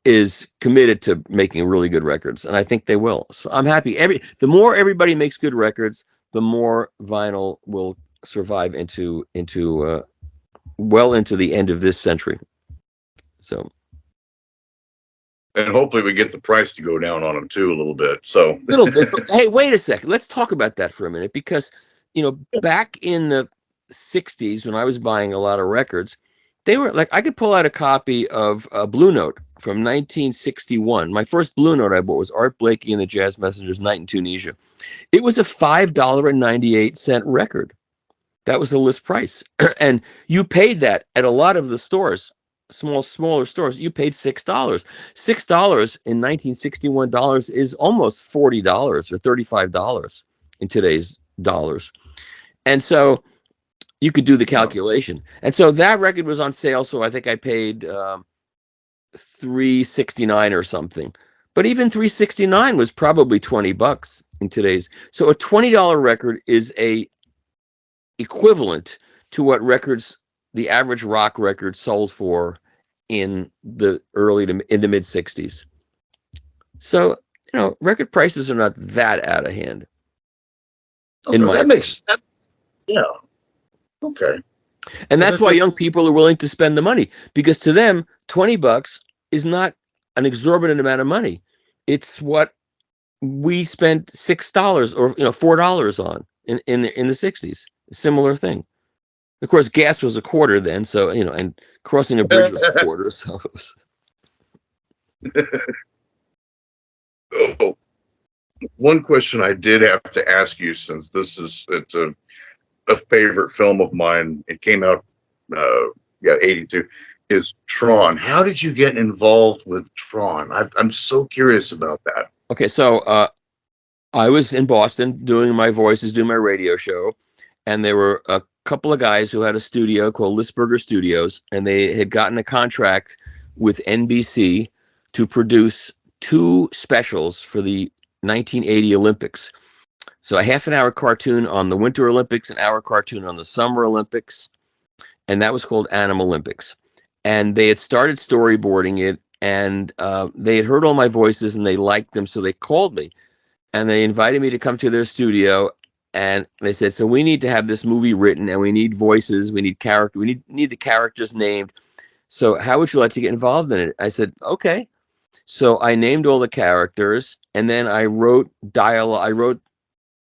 is committed to making really good records, and I think they will. So I'm happy. The more everybody makes good records, the more vinyl will survive into well into the end of this century. So, and hopefully we get the price to go down on them too a little bit. So little bit. But hey, wait a second. Let's talk about that for a minute, because back in the 60s when I was buying a lot of records, they were like, I could pull out a copy of Blue Note from 1961. My first Blue Note I bought was Art Blakey and the Jazz Messengers, Night in Tunisia. It was a $5.98 record. That was the list price. And you paid that at a lot of the stores. smaller stores, you paid $6. $6 in 1961 dollars is almost $40 or $35 in today's dollars. And so you could do the calculation. And so that record was on sale. So I think I paid $3.69 or something. But even $3.69 was probably $20 in today's. So a $20 record is a equivalent to what the average rock record sold for in the mid 60s. So, record prices are not that out of hand. That makes sense. Yeah. Okay. And that's why young people are willing to spend the money, because to them, $20 is not an exorbitant amount of money. It's what we spent $6 or $4 on in the 60s. A similar thing. Of course, gas was a quarter then, so and crossing a bridge was a quarter. So it was... One question I did have to ask you, since it's a favorite film of mine. It came out 82, is Tron. How did you get involved with Tron? I'm so curious about that. Okay, so I was in Boston doing my radio show, and there were a couple of guys who had a studio called Lisberger Studios, and they had gotten a contract with NBC to produce 2 specials for the 1980 Olympics. So a half-an-hour cartoon on the Winter Olympics, an hour cartoon on the Summer Olympics, and that was called Animal Olympics. And they had started storyboarding it, and they had heard all my voices, and they liked them, so they called me, and they invited me to come to their studio, and they said, so we need to have this movie written, and we need voices, we need we need the characters named. So how would you like to get involved in it? I said, okay. So I named all the characters, and then I wrote dialogue. I wrote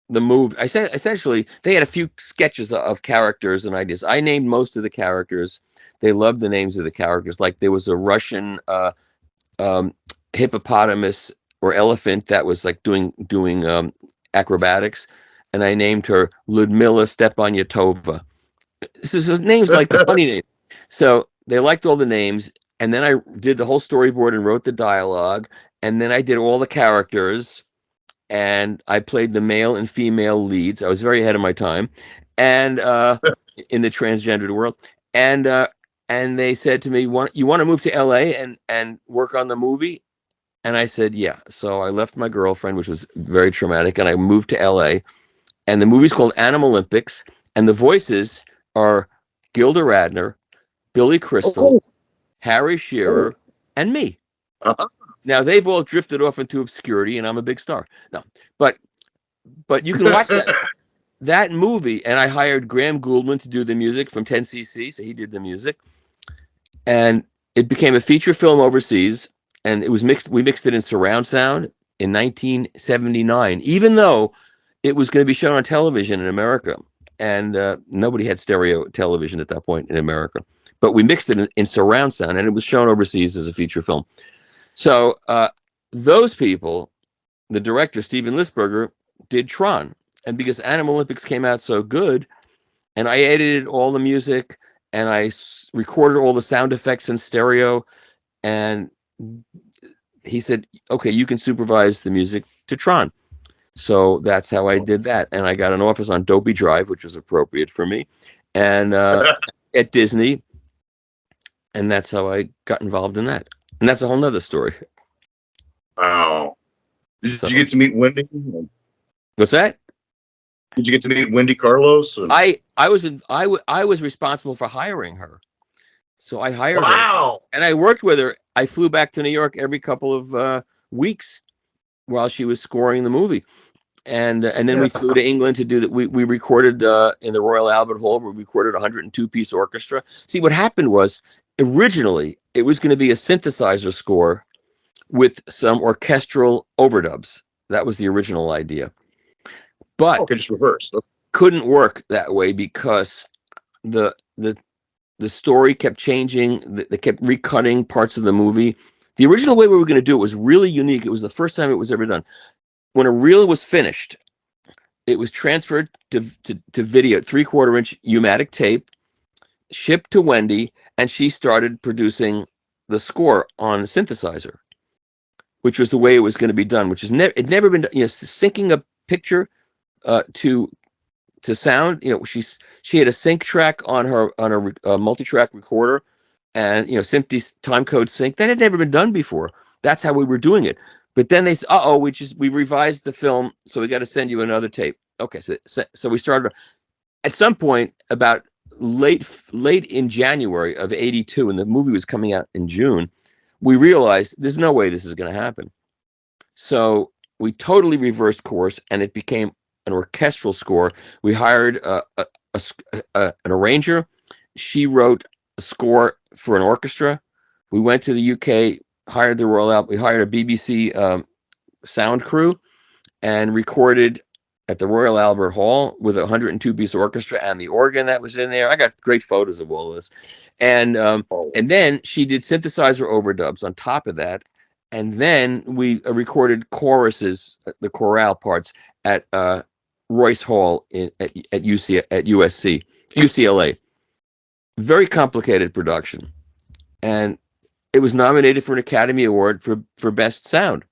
the movie. I said essentially they had a few sketches of characters and ideas. I named most of the characters. They loved the names of the characters. Like there was a Russian hippopotamus or elephant that was like doing acrobatics, and I named her Ludmila Stepanyatova. So names like the funny name. So they liked all the names, and then I did the whole storyboard and wrote the dialogue, and then I did all the characters, and I played the male and female leads. I was very ahead of my time, and in the transgendered world, and they said to me, "You want to move to LA and work on the movie?" And I said, "Yeah." So I left my girlfriend, which was very traumatic, and I moved to LA. And the movie's called Animal Olympics, and the voices are Gilda Radner, Billy Crystal, Harry Shearer, and me. Uh-huh. Now they've all drifted off into obscurity, and I'm a big star. No, but you can watch that movie. And I hired Graham Gouldman to do the music from 10cc, so he did the music, and it became a feature film overseas. And it was mixed. We mixed it in surround sound in 1979, even though it was going to be shown on television in America, and nobody had stereo television at that point in America. But we mixed it in surround sound, and it was shown overseas as a feature film. So those people, the director, Steven Lisberger, did Tron. And because Animal Olympics came out so good, and I edited all the music, and I recorded all the sound effects in stereo, and he said, okay, you can supervise the music to Tron. So that's how I did that. And I got an office on Dopey Drive, which was appropriate for me, and at Disney. And that's how I got involved in that. And that's a whole nother story. Wow. Did you get to meet Wendy? What's that? Did you get to meet Wendy Carlos? I was responsible for hiring her. So I hired her. And I worked with her. I flew back to New York every couple of weeks while she was scoring the movie. And then we flew to England to do that. We recorded in the Royal Albert Hall. We recorded a 102-piece orchestra. See, what happened was, originally, it was going to be a synthesizer score with some orchestral overdubs. That was the original idea. But just reversed. Couldn't work that way because the story kept changing. They kept recutting parts of the movie. The original way we were going to do it was really unique. It was the first time it was ever done. When a reel was finished, it was transferred to video, 3/4-inch U-matic tape, shipped to Wendy, and she started producing the score on a synthesizer, which was the way it was going to be done, which is it never been done. You know, syncing a picture to sound. You know, she had a sync track on her multi-track recorder, and you know, simply time code sync. That had never been done before. That's how we were doing it. But then they said, "Uh-oh, we revised the film, so we got to send you another tape." Okay, so we started at some point about late in January of '82, and the movie was coming out in June. We realized there's no way this is going to happen. So we totally reversed course, and it became an orchestral score. We hired an arranger. She wrote a score for an orchestra. We went to the UK, hired the Royal Albert. We hired a BBC sound crew and recorded at the Royal Albert Hall with a 102-piece orchestra and the organ that was in there. I got great photos of all this. And then she did synthesizer overdubs on top of that. And then we recorded choruses, the chorale parts, at Royce Hall at UCLA. Very complicated production. And it was nominated for an Academy Award for Best Sound.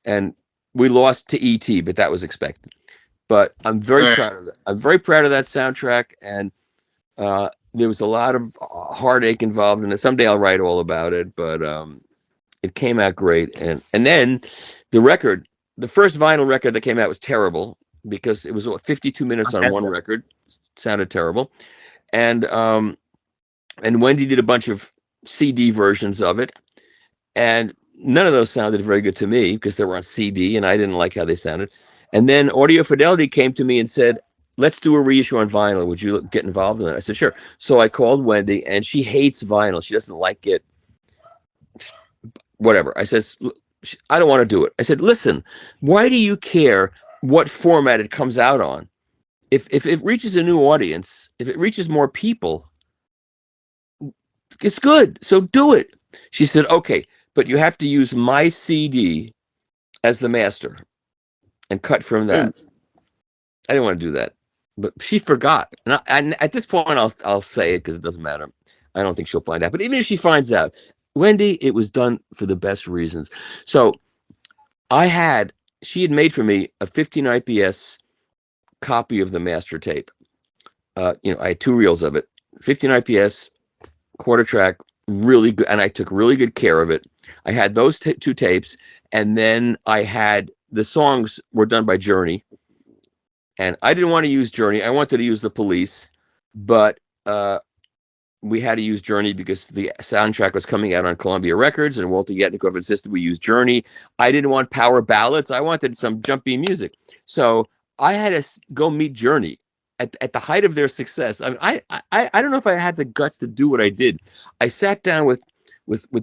And we lost to E.T., but that was expected. But I'm very proud of that. I'm very proud of that soundtrack, and there was a lot of heartache involved in it. Someday I'll write all about it, but it came out great. And then the record, the first vinyl record that came out was terrible because it was 52 minutes on one record. Sounded terrible. And Wendy did a bunch of CD versions of it, and none of those sounded very good to me because they were on CD, and I didn't like how they sounded. And then Audio Fidelity came to me and said, "Let's do a reissue on vinyl. Would you get involved in that?" I said, "Sure." So I called Wendy, and she hates vinyl. She doesn't like it. Whatever. I said, "I don't want to do it." I said, "Listen, why do you care what format it comes out on? If it reaches a new audience, if it reaches more people, it's good. So do it." She said, "Okay, but you have to use my CD as the master and cut from that." I didn't want to do that, but she forgot. And at this point, I'll say it because it doesn't matter. I don't think she'll find out. But even if she finds out, Wendy, it was done for the best reasons. So she had made for me a 15 IPS copy of the master tape. You know, I had 2 reels of it, 15 IPS, quarter track, really good, and I took really good care of it. I had those 2 tapes, and then I had the songs were done by Journey, and I didn't want to use Journey. I wanted to use the Police, but we had to use Journey because the soundtrack was coming out on Columbia Records, and Walter Yetnikoff insisted we use Journey. I didn't want power ballads. I wanted some jumpy music. So I had to go meet Journey at the height of their success. I mean, I don't know if I had the guts to do what I did. I sat down with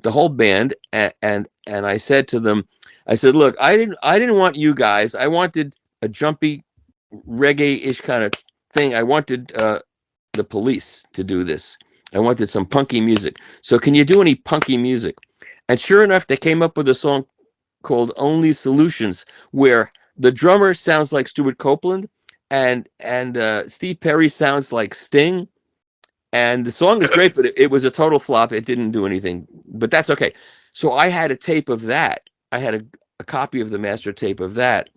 the whole band, and I said to them, I said, "Look, I didn't want you guys. I wanted a jumpy reggae-ish kind of thing. I wanted the Police to do this. I wanted some punky music. So can you do any punky music?" And sure enough, they came up with a song called "Only Solutions," where the drummer sounds like Stuart Copeland, and Steve Perry sounds like Sting. And the song is great, but it was a total flop. It didn't do anything, but that's okay. So I had a tape of that. I had a copy of the master tape of that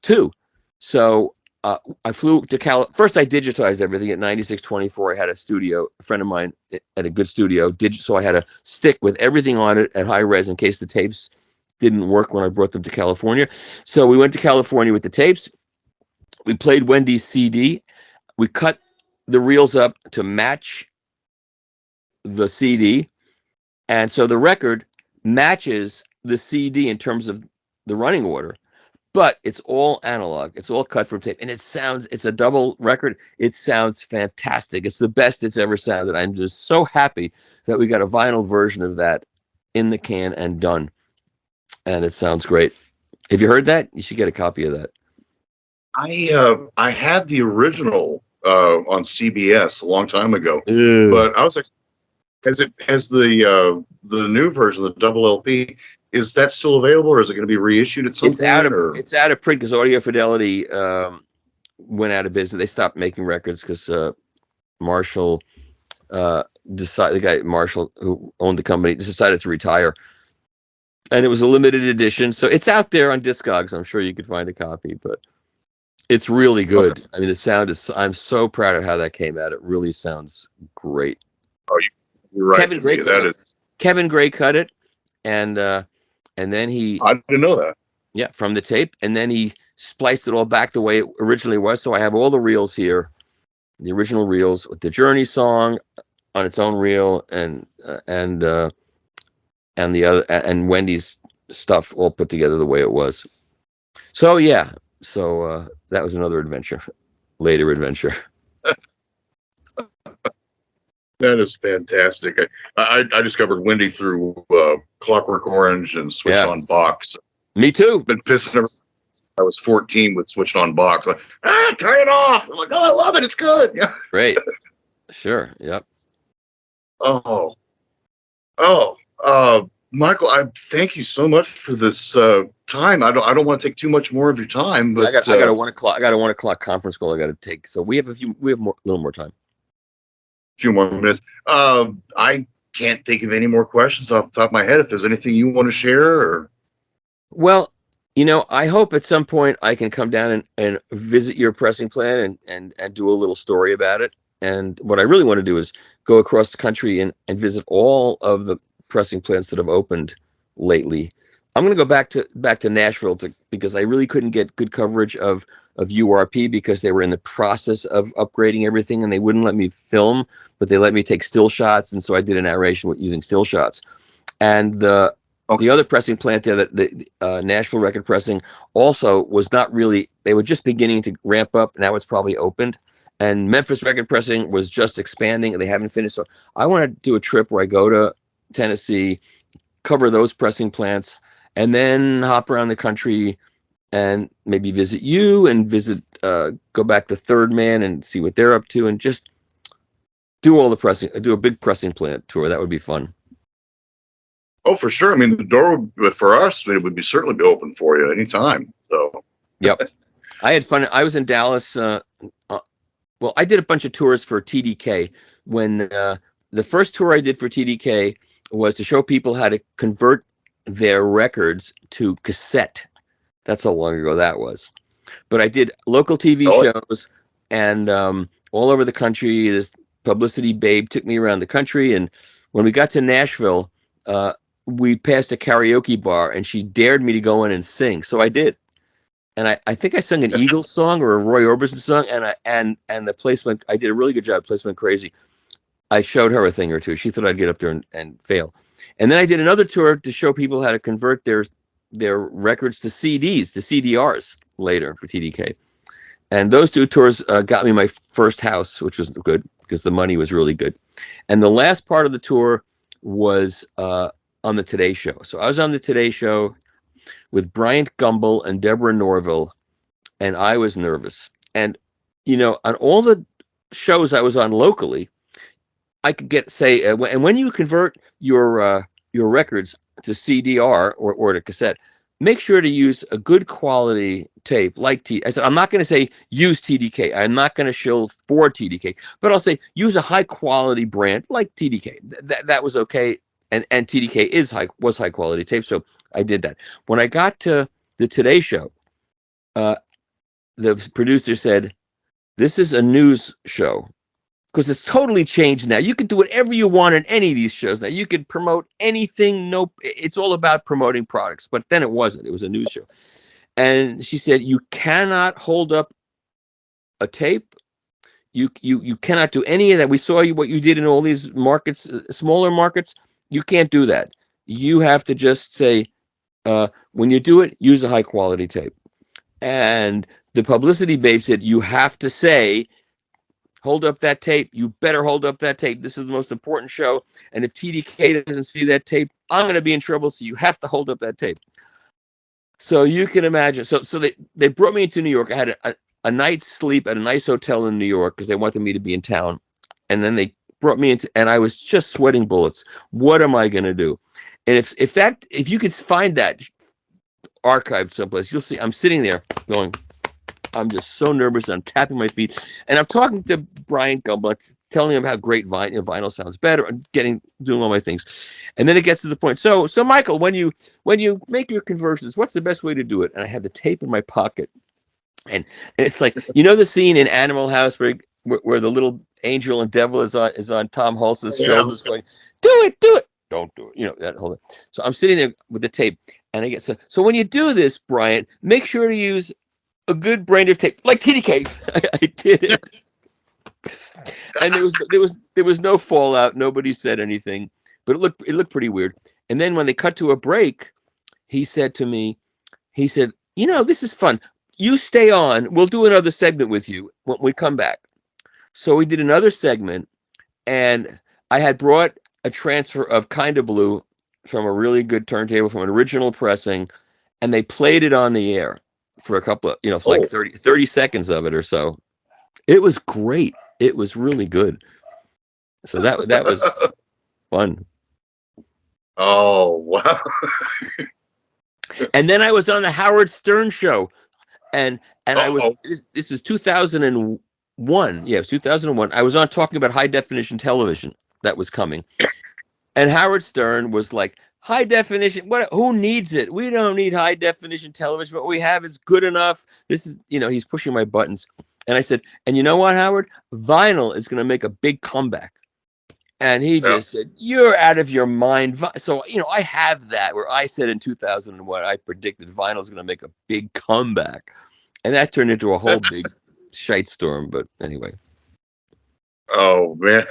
too. So I flew to First, I digitized everything at 9624. I had a studio, a friend of mine at a good studio, so I had a stick with everything on it at high res in case the tapes didn't work when I brought them to California. So we went to California with the tapes. We played Wendy's CD. We cut the reels up to match the CD. And so the record matches the CD in terms of the running order, but it's all analog. It's all cut from tape. And it's a double record. It sounds fantastic. It's the best it's ever sounded. I'm just so happy that we got a vinyl version of that in the can and done. And it sounds great. Have you heard that? You should get a copy of that. I had the original on CBS a long time ago, but I was like, has the new version, the double LP, is that still available, or is it going to be reissued at some point? It's out of print because Audio Fidelity went out of business. They stopped making records because Marshall the guy Marshall who owned the company decided to retire, and it was a limited edition. So it's out there on Discogs. I'm sure you could find a copy, but it's really good. Okay. I mean, the sound is. I'm so proud of how that came out. It really sounds great. Oh, you're right. Kevin Gray, Kevin Gray cut it, and then he. I didn't know that. Yeah, from the tape, and then he spliced it all back the way it originally was. So I have all the reels here, the original reels with the Journey song on its own reel, and the other, and Wendy's stuff all put together the way it was. So yeah, so that was another adventure, later adventure. That is fantastic. I discovered Wendy through Clockwork Orange and Switch on Box. Me too. Been pissing ever since I was 14 with Switched on Box. Like, turn it off. I'm like, oh, I love it. It's good. Yeah. Great. Sure. Yep. Michael, I thank you so much for this time. I don't want to take too much more of your time, but I got a 1 o'clock. I got a 1 o'clock conference call I got to take. So we have a little more time. A few more minutes. I can't think of any more questions off the top of my head. If there's anything you want to share, or well, I hope at some point I can come down and visit your pressing plant and do a little story about it. And what I really want to do is go across the country and visit all of the pressing plants that have opened lately. I'm going to go back to Nashville because I really couldn't get good coverage of URP because they were in the process of upgrading everything and they wouldn't let me film, but they let me take still shots, and so I did a narration using still shots. And the other pressing plant there, the Nashville Record Pressing, also was not really. They were just beginning to ramp up. Now it's probably opened. And Memphis Record Pressing was just expanding, and they haven't finished. So I want to do a trip where I go to Tennessee, cover those pressing plants, and then hop around the country and maybe visit you and go back to Third Man and see what they're up to, and just do all the pressing, do a big pressing plant tour. That would be fun. Oh, for sure. I mean, the door for us, it would certainly be open for you anytime. So, yep. I had fun. I was in Dallas. Well, I did a bunch of tours for TDK. When the first tour I did for TDK was to show people how to convert their records to cassette. That's how long ago that was. But I did local TV shows and all over the country. This publicity babe took me around the country. And when we got to Nashville, we passed a karaoke bar and she dared me to go in and sing. So I did. And I think I sung an Eagles song or a Roy Orbison song, and the place went. I did a really good job. The place went crazy. I showed her a thing or two. She thought I'd get up there and fail. And then I did another tour to show people how to convert their records to CDs, to CDRs later for TDK. And those two tours got me my first house, which was good because the money was really good. And the last part of the tour was on the Today Show. So I was on the Today Show with Bryant Gumbel and Deborah Norville, and I was nervous. And, on all the shows I was on locally, I could say, and when you convert your records to CDR or to cassette, make sure to use a good quality tape like I said, I'm not going to say use TDK. I'm not going to shill for TDK, but I'll say use a high quality brand like TDK. That was okay. And TDK was high quality tape. So I did that. When I got to the Today Show, the producer said, "This is a news show." Because it's totally changed now. You can do whatever you want in any of these shows now. You can promote anything. It's all about promoting products. But then it wasn't. It was a news show. And she said, you cannot hold up a tape. You cannot do any of that. We saw what you did in all these markets, smaller markets. You can't do that. You have to just say, when you do it, use a high quality tape. And the publicity babe said, you have to say, hold up that tape. You better hold up that tape. This is the most important show. And if TDK doesn't see that tape, I'm going to be in trouble. So you have to hold up that tape. So you can imagine. So they brought me into New York. I had a night's sleep at a nice hotel in New York because they wanted me to be in town. And then they brought me into, and I was just sweating bullets. What am I going to do? And if you could find that archived someplace, you'll see I'm sitting there going, I'm just so nervous. I'm tapping my feet, and I'm talking to Brian Gumbel. telling him how great vinyl sounds better, doing all my things. And then it gets to the point. So Michael, when you make your conversions, what's the best way to do it? And I had the tape in my pocket. And it's like, you know, the scene in Animal House where the little angel and devil is on Tom Hulce's shoulders going, do it, don't do it. You know, that whole thing. So I'm sitting there with the tape, and I get so when you do this, Brian, make sure to use a good brand of tape, like TDK. I did it. And there was no fallout. Nobody said anything, but it looked pretty weird. And then when they cut to a break, he said to me, you know, this is fun. You stay on. We'll do another segment with you when we come back. So we did another segment, and I had brought a transfer of Kinda Blue from a really good turntable from an original pressing, and they played it on the air for a couple of, for like 30 seconds of it or so. It was great. It was really good. So that was fun. Oh, wow. And then I was on the Howard Stern show, and I was, this was 2001. Yeah, it was 2001. I was on talking about high definition television that was coming. And Howard Stern was like, high definition, who needs it? We don't need high definition television. What we have is good enough. This is, he's pushing my buttons. And I said, and you know what, Howard? Vinyl is going to make a big comeback. And he just said, you're out of your mind. So, I have that where I said in 2001, I predicted vinyl is going to make a big comeback. And that turned into a whole big shite storm. But anyway. Oh, man.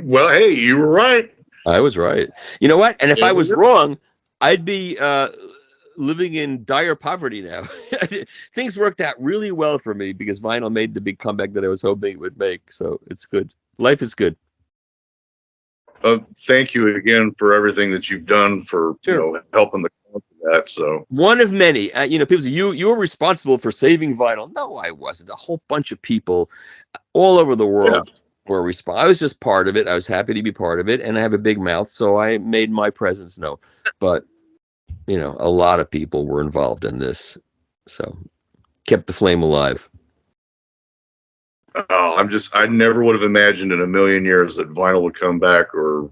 Well, hey, you were right. I was right. You know what? And if I was wrong, I'd be living in dire poverty now. Things worked out really well for me because vinyl made the big comeback that I was hoping it would make. So it's good. Life is good. Thank you again for everything that you've done for helping the cause of that. So one of many. People say you were responsible for saving vinyl. No, I wasn't. A whole bunch of people all over the world were responsible. I was just part of it. I was happy to be part of it, and I have a big mouth, so I made my presence known. But a lot of people were involved in this, so kept the flame alive. Oh, I never would have imagined in a million years that vinyl would come back, or,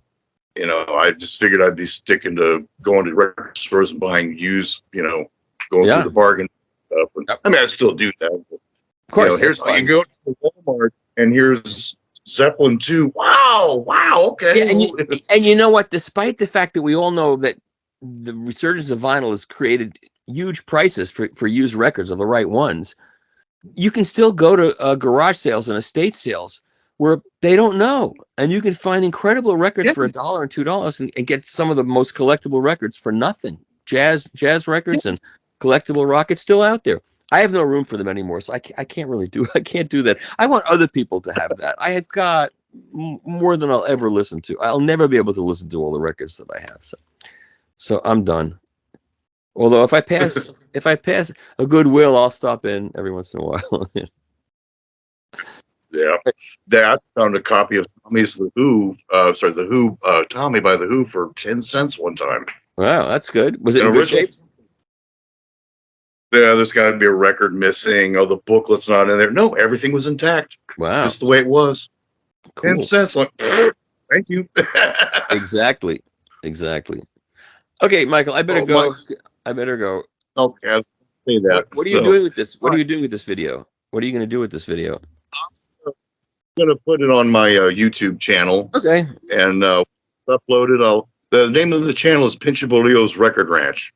I just figured I'd be sticking to going to record stores and buying used, going through the bargain stuff. And, I mean, I still do that. But, of course. Here's how you go to Walmart, and here's Zeppelin 2. Wow. Okay. Yeah, and you know what? Despite the fact that we all know that the resurgence of vinyl has created huge prices for used records of the right ones, you can still go to garage sales and estate sales where they don't know, and you can find incredible records for $1 and $2 and get some of the most collectible records for nothing. Jazz records and collectible rock, it's still out there. I have no room for them anymore, so I can't do that. I want other people to have that. I have got more than I'll ever listen to. I'll never be able to listen to all the records that I have. So I'm done. Although if I pass a Goodwill, I'll stop in every once in a while. Yeah. I found a copy of Tommy's The Who, Tommy by The Who for 10 cents one time. Wow, that's good. Was it in good shape? Yeah, there's got to be a record missing. Oh, the booklet's not in there. No, everything was intact. Wow. Just the way it was. Cool. 10 cents. Like, thank you. Exactly. Okay, Michael, I better go. I better go. Okay, I'll say that. What are you doing with this? What are you doing with this video? What are you going to do with this video? I'm going to put it on my YouTube channel. Okay. And upload it. The name of the channel is Pinchable Leo's Record Ranch.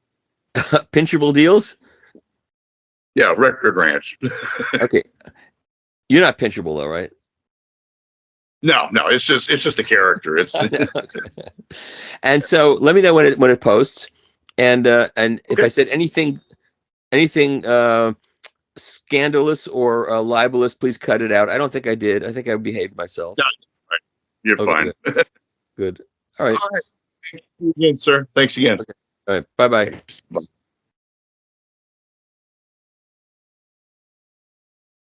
Pinchable Deals? Yeah, Record Ranch. Okay. You're not pinchable though, right? No, it's just a character. It's Okay. And so let me know when it posts. And if I said anything scandalous or libelous, please cut it out. I don't think I did. I think I behaved myself. No, you're fine. Good. All right. Thank you again, sir. Thanks again. Okay. All right. Bye-bye. Bye.